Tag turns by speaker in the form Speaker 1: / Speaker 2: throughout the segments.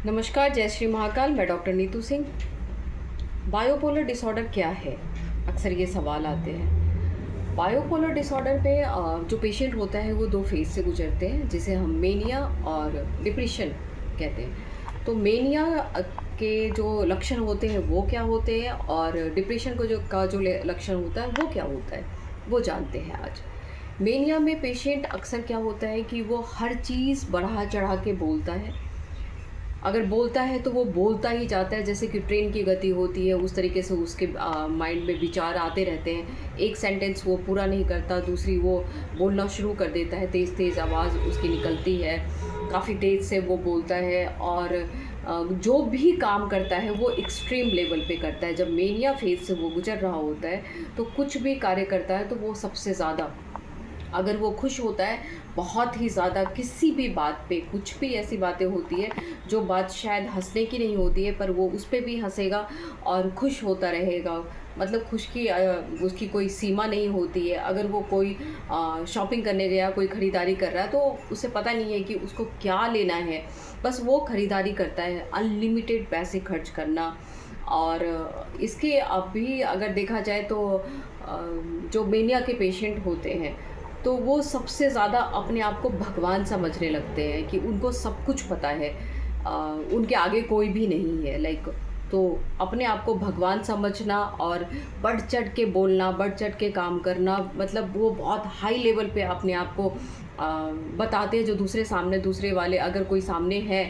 Speaker 1: नमस्कार, जय श्री महाकाल। मैं doctor Neetu Singh. Bipolar disorder क्या है? अक्सर ये सवाल आते हैं। बायोपोलर डिसऑर्डर पे जो पेशेंट होता है वो दो फेज से गुजरते हैं, जिसे हम मेनिया और डिप्रेशन कहते हैं। तो मेनिया के जो लक्षण होते हैं वो क्या होते हैं, और डिप्रेशन को जो लक्षण होता है वो क्या होता है, वो जानते हैं आज। मेनिया में पेशेंट अक्सर क्या होता है कि वो हर चीज़ बढ़ा चढ़ा के बोलता है। अगर बोलता है तो वो बोलता ही जाता है, जैसे कि ट्रेन की गति होती है उस तरीके से उसके माइंड में विचार आते रहते हैं। एक सेंटेंस वो पूरा नहीं करता, दूसरी वो बोलना शुरू कर देता है, तेज़ तेज़ आवाज़ उसकी निकलती है, काफ़ी तेज़ से वो बोलता है। और जो भी काम करता है वो एक्सट्रीम लेवल पे करता है। जब मेनिया फेज से वो गुजर रहा होता है तो कुछ भी कार्य करता है तो वो सबसे ज़्यादा, अगर वो खुश होता है बहुत ही ज़्यादा, किसी भी बात पे, कुछ भी ऐसी बातें होती है जो बात शायद हंसने की नहीं होती है पर वो उस पे भी हंसेगा और खुश होता रहेगा। मतलब खुश की उसकी कोई सीमा नहीं होती है। अगर वो कोई शॉपिंग करने गया, कोई ख़रीदारी कर रहा है तो उसे पता नहीं है कि उसको क्या लेना है, बस वो ख़रीदारी करता है, अनलिमिटेड पैसे खर्च करना। और इसके अभी अगर देखा जाए तो जो मेनिया के पेशेंट होते हैं तो वो सबसे ज़्यादा अपने आप को भगवान समझने लगते हैं कि उनको सब कुछ पता है, उनके आगे कोई भी नहीं है। तो अपने आप को भगवान समझना और बढ़ चढ़ के बोलना, बढ़ चढ़ के काम करना, मतलब वो बहुत हाई लेवल पे अपने आप को बताते हैं। जो दूसरे वाले अगर कोई सामने है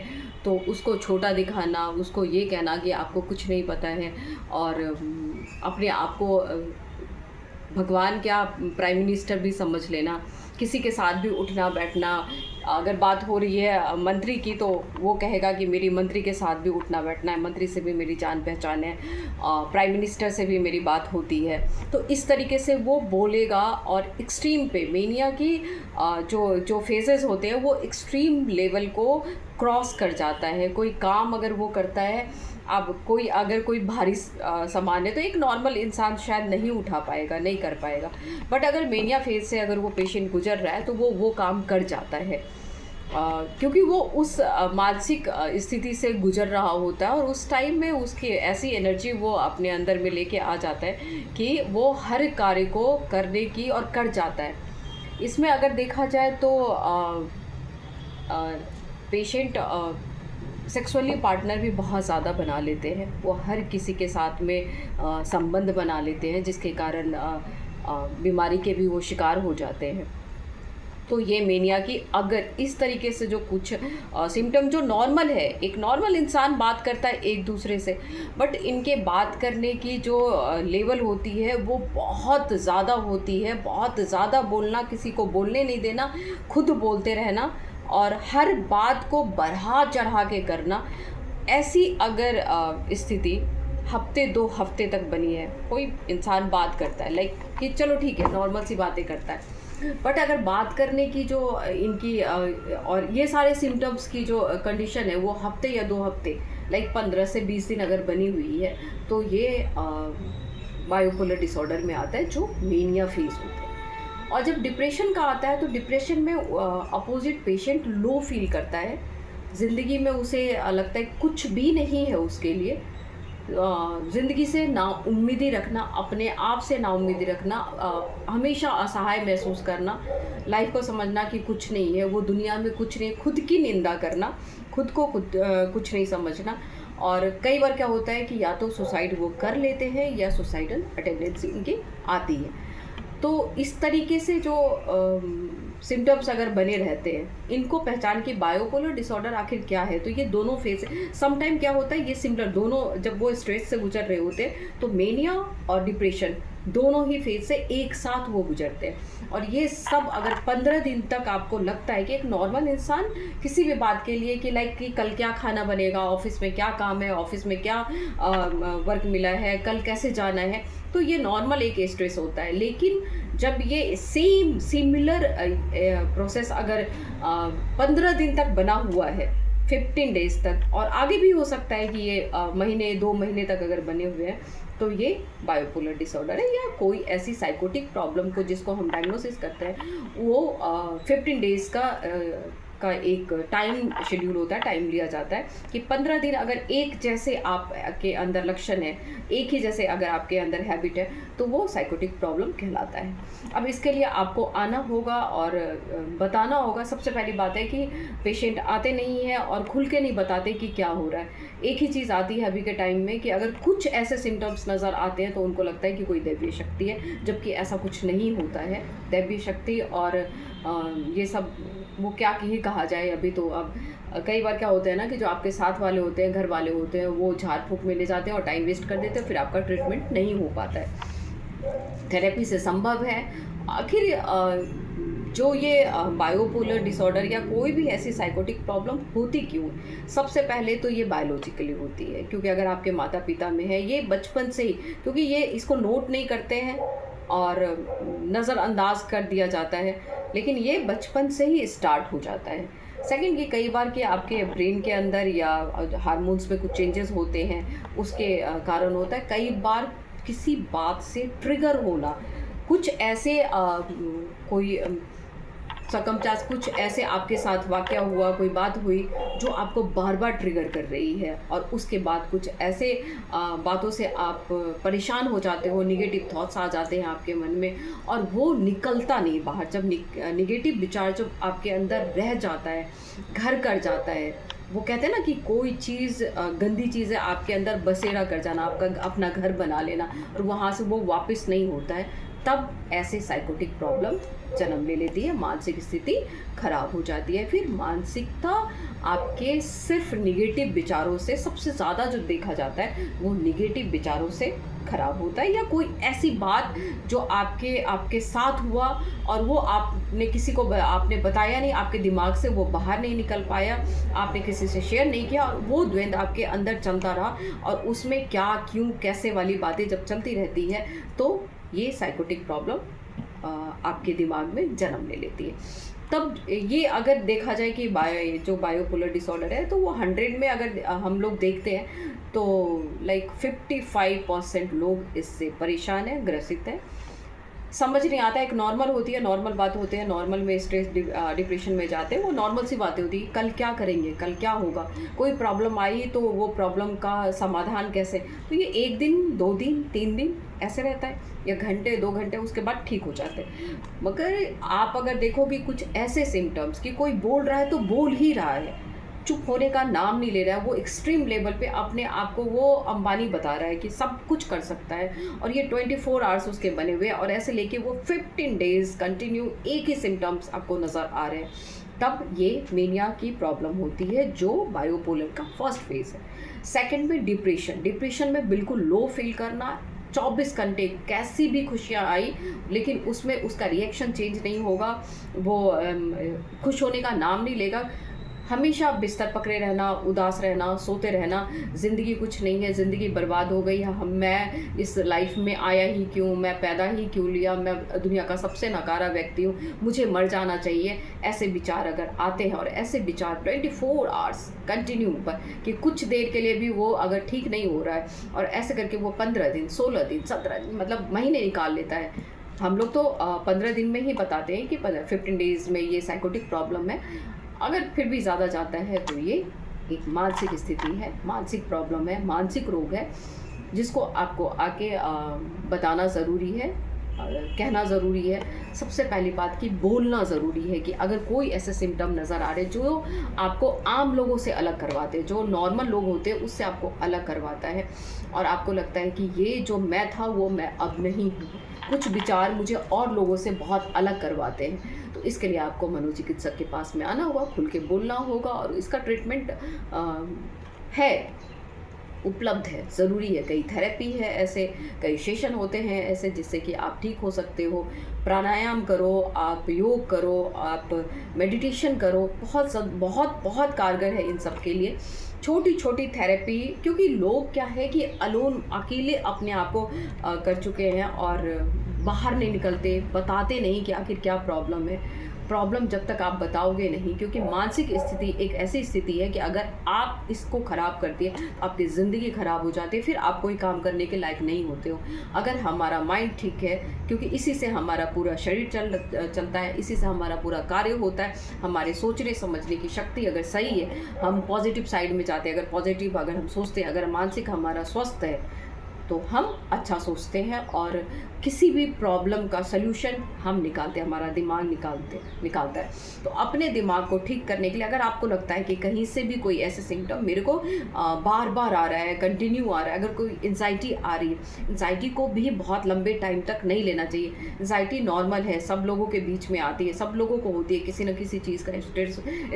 Speaker 1: तो उसको छोटा दिखाना, उसको ये कहना कि आपको कुछ नहीं पता है, और अपने आप को भगवान क्या, प्राइम मिनिस्टर भी समझ लेना। किसी के साथ भी उठना बैठना, अगर बात हो रही है मंत्री की तो वो कहेगा कि मेरी मंत्री के साथ भी उठना बैठना है, मंत्री से भी मेरी जान पहचान है, प्राइम मिनिस्टर से भी मेरी बात होती है। तो इस तरीके से वो बोलेगा। और एक्सट्रीम पे मेनिया की जो जो फेजेस होते हैं वो एक्सट्रीम लेवल को क्रॉस कर जाता है। कोई काम अगर वो करता है, अब अगर कोई भारी सामान है तो एक नॉर्मल इंसान शायद नहीं उठा पाएगा, नहीं कर पाएगा, बट अगर मेनिया फेज से अगर वो पेशेंट गुजर रहा है तो वो काम कर जाता है, क्योंकि वो उस मानसिक स्थिति से गुजर रहा होता है और उस टाइम में उसकी ऐसी एनर्जी वो अपने अंदर में लेके आ जाता है कि वो हर कार्य को करने की और कर जाता है। इसमें अगर देखा जाए तो पेशेंट सेक्सुअली पार्टनर भी बहुत ज़्यादा बना लेते हैं। वो हर किसी के साथ में संबंध बना लेते हैं, जिसके कारण बीमारी के भी वो शिकार हो जाते हैं। तो ये मेनिया की अगर इस तरीके से जो कुछ सिम्टम, जो नॉर्मल है, एक नॉर्मल इंसान बात करता है एक दूसरे से, बट इनके बात करने की जो लेवल होती है वो बहुत ज़्यादा होती है। बहुत ज़्यादा बोलना, किसी को बोलने नहीं देना, खुद बोलते रहना और हर बात को बढ़ा चढ़ा के करना। ऐसी अगर स्थिति हफ्ते 2 हफ्ते तक बनी है, कोई इंसान बात करता है कि चलो ठीक है, नॉर्मल सी बातें करता है, बट अगर बात करने की जो इनकी और ये सारे सिम्टम्स की जो कंडीशन है वो हफ्ते या 2 हफ्ते 15 से 20 दिन अगर बनी हुई है तो ये बायोपोलर डिसऑर्डर में आता है, जो मेनिया फेज होता है। और जब डिप्रेशन का आता है तो डिप्रेशन में अपोजिट पेशेंट लो फील करता है, ज़िंदगी में उसे लगता है कुछ भी नहीं है उसके लिए। ज़िंदगी से नाउम्मीदी रखना, अपने आप से नाउम्मीदी रखना, हमेशा असहाय महसूस करना, लाइफ को समझना कि कुछ नहीं है, वो दुनिया में कुछ नहीं, खुद की निंदा करना, खुद को कुछ नहीं समझना। और कई बार क्या होता है कि या तो सुसाइड वो कर लेते हैं या सुसाइडल टेंडेंसी इनकी आती है। तो इस तरीके से जो सिम्टम्स अगर बने रहते हैं, इनको पहचान के बायोपोलर डिसऑर्डर आखिर क्या है, तो ये दोनों फेज है। समटाइम क्या होता है, ये सिमिलर दोनों, जब वो स्ट्रेस से गुजर रहे होते हैं तो मेनिया और डिप्रेशन दोनों ही फेज से एक साथ वो गुजरते हैं। और ये सब अगर 15 दिन तक आपको लगता है कि एक नॉर्मल इंसान किसी भी बात के लिए कि कल क्या खाना बनेगा, ऑफिस में क्या काम है, ऑफिस में क्या वर्क मिला है, कल कैसे जाना है, तो ये नॉर्मल एक स्ट्रेस होता है। लेकिन जब ये सिमिलर प्रोसेस अगर 15 दिन तक बना हुआ है, 15 डेज तक, और आगे भी हो सकता है कि ये महीने 2 महीने तक अगर बने हुए हैं, तो ये बायोपोलर डिसऑर्डर है, या कोई ऐसी साइकोटिक प्रॉब्लम को जिसको हम डायग्नोसिस करते हैं वो 15 डेज का एक टाइम शेड्यूल होता है, टाइम लिया जाता है कि 15 दिन अगर एक जैसे आपके अंदर लक्षण है, एक ही जैसे अगर आपके अंदर हैबिट है, तो वो साइकोटिक प्रॉब्लम कहलाता है। अब इसके लिए आपको आना होगा और बताना होगा। सबसे पहली बात है कि पेशेंट आते नहीं हैं और खुल के नहीं बताते कि क्या हो रहा है। एक ही चीज़ आती है अभी के टाइम में कि अगर कुछ ऐसे सिम्टम्स नज़र आते हैं तो उनको लगता है कि कोई दैवीय शक्ति है, जबकि ऐसा कुछ नहीं होता है। दैवीय शक्ति और ये सब वो क्या ही कहा जाए। अभी तो अब कई बार क्या होता है ना कि जो आपके साथ वाले होते हैं, घर वाले होते हैं, वो झाड़ फूँक में ले जाते हैं और टाइम वेस्ट कर देते हैं, फिर आपका ट्रीटमेंट नहीं हो पाता है। थेरेपी से संभव है। आखिर जो ये बायोपोलर डिसऑर्डर या कोई भी ऐसी साइकोटिक प्रॉब्लम होती क्यों? सबसे पहले तो ये बायोलॉजिकली होती है, क्योंकि अगर आपके माता पिता में है ये बचपन से ही, क्योंकि ये इसको नोट नहीं करते हैं और नज़रअंदाज कर दिया जाता है, लेकिन ये बचपन से ही स्टार्ट हो जाता है। सेकंड कि कई बार कि आपके ब्रेन के अंदर या हार्मोन्स में कुछ चेंजेस होते हैं, उसके कारण होता है। कई बार किसी बात से ट्रिगर होना, कुछ ऐसे कोई सरकमस्टेंस, कुछ ऐसे आपके साथ वाक़या हुआ, कोई बात हुई जो आपको बार बार ट्रिगर कर रही है और उसके बाद कुछ ऐसे बातों से आप परेशान हो जाते हो, निगेटिव थॉट्स आ जाते हैं आपके मन में और वो निकलता नहीं बाहर। जब निगेटिव विचार जब आपके अंदर रह जाता है, घर कर जाता है, वो कहते हैं ना कि कोई चीज़ गंदी चीज़ है आपके अंदर बसेरा कर जाना, आपका अपना घर बना लेना और वहाँ से वो वापस नहीं होता है, तब ऐसे साइकोटिक प्रॉब्लम जन्म ले लेती है, मानसिक स्थिति खराब हो जाती है। फिर मानसिकता आपके सिर्फ निगेटिव विचारों से, सबसे ज़्यादा जो देखा जाता है वो निगेटिव विचारों से खराब होता है, या कोई ऐसी बात जो आपके साथ हुआ और वो आपने किसी को आपने बताया नहीं, आपके दिमाग से वो बाहर नहीं निकल पाया, आपने किसी से शेयर नहीं किया और वो द्वंद्व आपके अंदर चलता रहा और उसमें क्या, क्यों, कैसे वाली बातें जब चलती रहती है, तो ये साइकोटिक प्रॉब्लम आपके दिमाग में जन्म ले लेती है। तब ये अगर देखा जाए कि जो बायोपोलर डिसऑर्डर है, तो वो 100 में अगर हम लोग देखते हैं तो लाइक 55% लोग इससे परेशान हैं, ग्रसित हैं। समझ नहीं आता, एक नॉर्मल होती है, नॉर्मल बात होते हैं, नॉर्मल में स्ट्रेस डिप्रेशन में जाते हैं, वो नॉर्मल सी बातें होती है, कल क्या करेंगे, कल क्या होगा, कोई प्रॉब्लम आई तो वो प्रॉब्लम का समाधान कैसे, तो ये 1 दिन 2 दिन 3 दिन ऐसे रहता है, या घंटे 2 घंटे, उसके बाद ठीक हो जाते हैं। मगर आप अगर देखोगे कुछ ऐसे सिम्टम्स कि कोई बोल रहा है तो बोल ही रहा है, चुप होने का नाम नहीं ले रहा है, वो एक्सट्रीम लेवल पे अपने आप को वो अंबानी बता रहा है कि सब कुछ कर सकता है और ये 24 आवर्स उसके बने हुए हैं और ऐसे लेके वो 15 डेज़ कंटिन्यू एक ही सिम्टम्स आपको नज़र आ रहे हैं, तब ये मेनिया की प्रॉब्लम होती है, जो बायोपोलर का फर्स्ट फेज़ है। सेकंड में डिप्रेशन में बिल्कुल लो फील करना, 24 घंटे कैसी भी खुशियाँ आई लेकिन उसमें उसका रिएक्शन चेंज नहीं होगा, वो खुश होने का नाम नहीं लेगा, हमेशा बिस्तर पकड़े रहना, उदास रहना, सोते रहना, ज़िंदगी कुछ नहीं है, ज़िंदगी बर्बाद हो गई, मैं इस लाइफ में आया ही क्यों, मैं पैदा ही क्यों लिया, मैं दुनिया का सबसे नकारा व्यक्ति हूँ, मुझे मर जाना चाहिए। ऐसे विचार अगर आते हैं और ऐसे विचार 24 आवर्स कंटिन्यू पर कि कुछ देर के लिए भी वो अगर ठीक नहीं हो रहा है और ऐसे करके वो 15 दिन 16 दिन 17 दिन मतलब महीने निकाल लेता है। हम लोग तो 15 दिन में ही बताते हैं कि 15 डेज़ में ये साइकोटिक प्रॉब्लम है। अगर फिर भी ज़्यादा जाता है तो ये एक मानसिक स्थिति है, मानसिक प्रॉब्लम है, मानसिक रोग है, जिसको आपको आके बताना ज़रूरी है, कहना ज़रूरी है। सबसे पहली बात कि बोलना ज़रूरी है कि अगर कोई ऐसे सिम्टम नज़र आ रहे जो आपको आम लोगों से अलग करवाते हैं, जो नॉर्मल लोग होते हैं उससे आपको अलग करवाता है और आपको लगता है कि ये जो मैं था वो मैं अब नहीं हूँ, कुछ विचार मुझे और लोगों से बहुत अलग करवाते हैं, तो इसके लिए आपको मनोचिकित्सक के पास में आना होगा, खुल के बोलना होगा और इसका ट्रीटमेंट है, उपलब्ध है, ज़रूरी है। कई थेरेपी है ऐसे, कई सेशन होते हैं ऐसे जिससे कि आप ठीक हो सकते हो। प्राणायाम करो, आप योग करो, आप मेडिटेशन करो, बहुत कारगर है इन सब के लिए। छोटी छोटी थेरेपी, क्योंकि लोग क्या है कि अलोन अकेले अपने आप को कर चुके हैं और बाहर नहीं निकलते, बताते नहीं कि आखिर क्या प्रॉब्लम है। प्रॉब्लम जब तक आप बताओगे नहीं, क्योंकि मानसिक स्थिति एक ऐसी स्थिति है कि अगर आप इसको ख़राब करती है तो आपकी ज़िंदगी ख़राब हो जाती है, फिर आप कोई काम करने के लायक नहीं होते हो। अगर हमारा माइंड ठीक है, क्योंकि इसी से हमारा पूरा शरीर चलता है, इसी से हमारा पूरा कार्य होता है, हमारे सोचने समझने की शक्ति अगर सही है, हम पॉजिटिव साइड में जाते हैं, अगर हम सोचते हैं, अगर मानसिक हमारा स्वस्थ है तो हम अच्छा सोचते हैं और किसी भी प्रॉब्लम का सल्यूशन हम निकालते हैं, हमारा दिमाग निकालता है। तो अपने दिमाग को ठीक करने के लिए अगर आपको लगता है कि कहीं से भी कोई ऐसे सिम्टम मेरे को बार बार आ रहा है, कंटिन्यू आ रहा है, अगर कोई एंजाइटी आ रही है, एंजाइटी को भी बहुत लंबे टाइम तक नहीं लेना चाहिए। एंजाइटी नॉर्मल है, सब लोगों के बीच में आती है, सब लोगों को होती है, किसी न किसी चीज़ का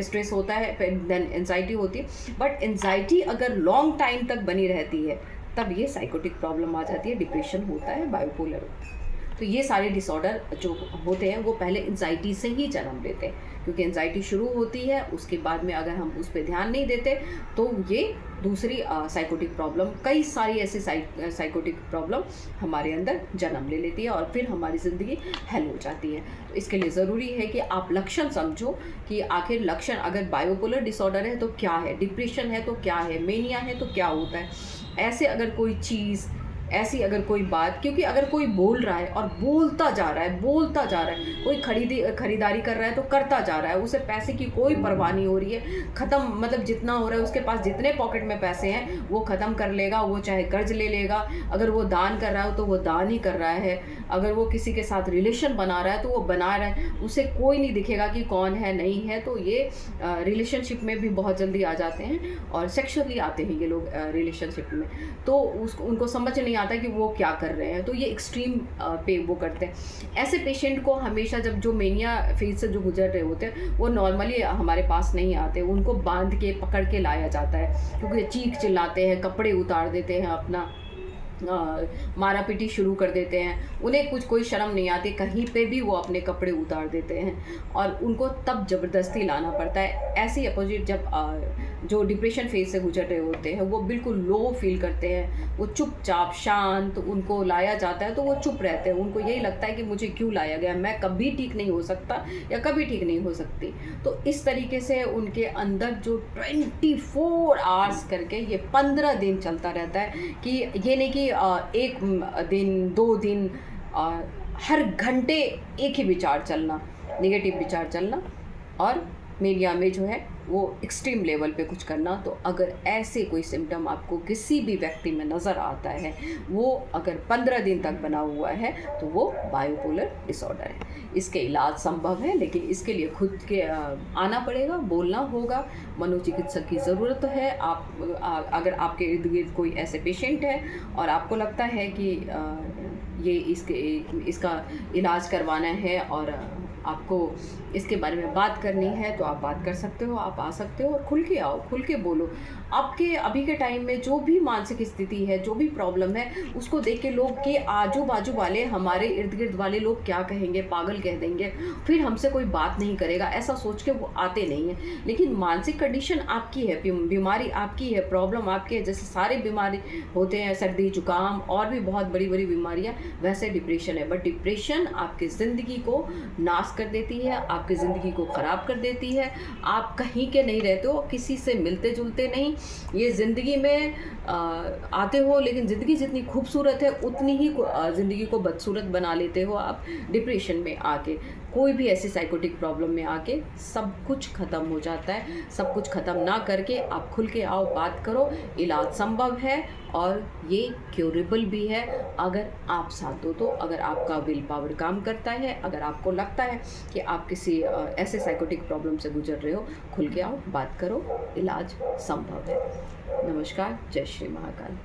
Speaker 1: स्ट्रेस होता है, देन एंजाइटी होती है। बट एंजाइटी अगर लॉन्ग टाइम तक बनी रहती है तब ये साइकोटिक प्रॉब्लम आ जाती है, डिप्रेशन होता है, बायोपोलर होता है। तो ये सारे डिसऑर्डर जो होते हैं वो पहले एंजाइटी से ही जन्म लेते हैं, क्योंकि एंजाइटी शुरू होती है, उसके बाद में अगर हम उस पर ध्यान नहीं देते तो ये दूसरी साइकोटिक प्रॉब्लम, कई सारी ऐसी साइकोटिक प्रॉब्लम हमारे अंदर जन्म ले लेती है और फिर हमारी ज़िंदगी हेल हो जाती है। तो इसके लिए ज़रूरी है कि आप लक्षण समझो कि आखिर लक्षण, अगर बायोपोलर डिसऑर्डर है तो क्या है, डिप्रेशन है तो क्या है, मेनिया है तो क्या होता है। ऐसे अगर कोई चीज़, ऐसी अगर कोई बात, क्योंकि अगर कोई बोल रहा है और बोलता जा रहा है, कोई खरीदारी कर रहा है तो करता जा रहा है, उसे पैसे की कोई परवाह नहीं हो रही है, ख़त्म, मतलब जितना हो रहा है उसके पास जितने पॉकेट में पैसे हैं वो ख़त्म कर लेगा, वो चाहे कर्ज ले लेगा, अगर वो दान कर रहा हो तो वो दान ही कर रहा है, अगर वो किसी के साथ रिलेशन बना रहा है तो वो बना रहा है, उसे कोई नहीं दिखेगा कि कौन है नहीं है। तो ये रिलेशनशिप में भी बहुत जल्दी आ जाते हैं और सेक्सुअली आते हैं ये लोग रिलेशनशिप में, तो उनको समझ नहीं आता कि वो क्या कर रहे हैं, तो ये एक्सट्रीम पे वो करते हैं। ऐसे पेशेंट को हमेशा, जब जो मेनिया फेज से जो गुजर रहे होते हैं, वो नॉर्मली हमारे पास नहीं आते, उनको बांध के पकड़ के लाया जाता है, क्योंकि चीख चिल्लाते हैं, कपड़े उतार देते हैं, अपना मारा पीटी शुरू कर देते हैं, उन्हें कोई शर्म नहीं आती, कहीं पे भी वो अपने कपड़े उतार देते हैं और उनको तब ज़बरदस्ती लाना पड़ता है। ऐसे ही अपोजिट जब जो डिप्रेशन फेज से गुजर रहे होते हैं वो बिल्कुल लो फील करते हैं, वो चुपचाप शांत, उनको लाया जाता है तो वो चुप रहते हैं, उनको यही लगता है कि मुझे क्यों लाया गया, मैं कभी ठीक नहीं हो सकता या कभी ठीक नहीं हो सकती। तो इस तरीके से उनके अंदर जो 24 आवर्स करके ये 15 दिन चलता रहता है, कि ये नहीं कि एक दिन 2 दिन, हर घंटे एक ही विचार चलना, नेगेटिव विचार चलना और मेनिया में जो है वो एक्सट्रीम लेवल पे कुछ करना। तो अगर ऐसे कोई सिम्टम आपको किसी भी व्यक्ति में नज़र आता है, वो अगर 15 दिन तक बना हुआ है तो वो बायोपोलर डिसऑर्डर है। इसके इलाज संभव है, लेकिन इसके लिए खुद के आना पड़ेगा, बोलना होगा, मनोचिकित्सक की ज़रूरत है। अगर आपके इर्द गिर्द कोई ऐसे पेशेंट है और आपको लगता है कि ये इसका इलाज करवाना है और आपको इसके बारे में बात करनी है तो आप बात कर सकते हो, आप आ सकते हो और खुल के आओ, खुल के बोलो। आपके अभी के टाइम में जो भी मानसिक स्थिति है, जो भी प्रॉब्लम है, उसको देख के लोग के आजू बाजू वाले, हमारे इर्द गिर्द वाले लोग क्या कहेंगे, पागल कह देंगे, फिर हमसे कोई बात नहीं करेगा, ऐसा सोच के वो आते नहीं हैं। लेकिन मानसिक कंडीशन आपकी है, बीमारी आपकी है, प्रॉब्लम आपकी है। जैसे सारे बीमारी होते हैं, सर्दी जुकाम और भी बहुत बड़ी बड़ी बीमारियाँ, वैसे डिप्रेशन है। बट डिप्रेशन आपकी ज़िंदगी को नाश कर देती है, आपकी ज़िंदगी को ख़राब कर देती है। आप कहीं के नहीं रहते हो, किसी से मिलते जुलते नहीं, ये ज़िंदगी में आते हो, लेकिन ज़िंदगी जितनी खूबसूरत है उतनी ही ज़िंदगी को बदसूरत बना लेते हो आप डिप्रेशन में आके। कोई भी ऐसी साइकोटिक प्रॉब्लम में आके सब कुछ ख़त्म हो जाता है। सब कुछ ख़त्म ना करके आप खुल के आओ, बात करो, इलाज संभव है और ये क्योरेबल भी है अगर आप साथ दो तो। अगर आपका विल पावर काम करता है, अगर आपको लगता है कि आप किसी ऐसे साइकोटिक प्रॉब्लम से गुजर रहे हो, खुल के आओ, बात करो, इलाज संभव है। नमस्कार, जय श्री महाकाल।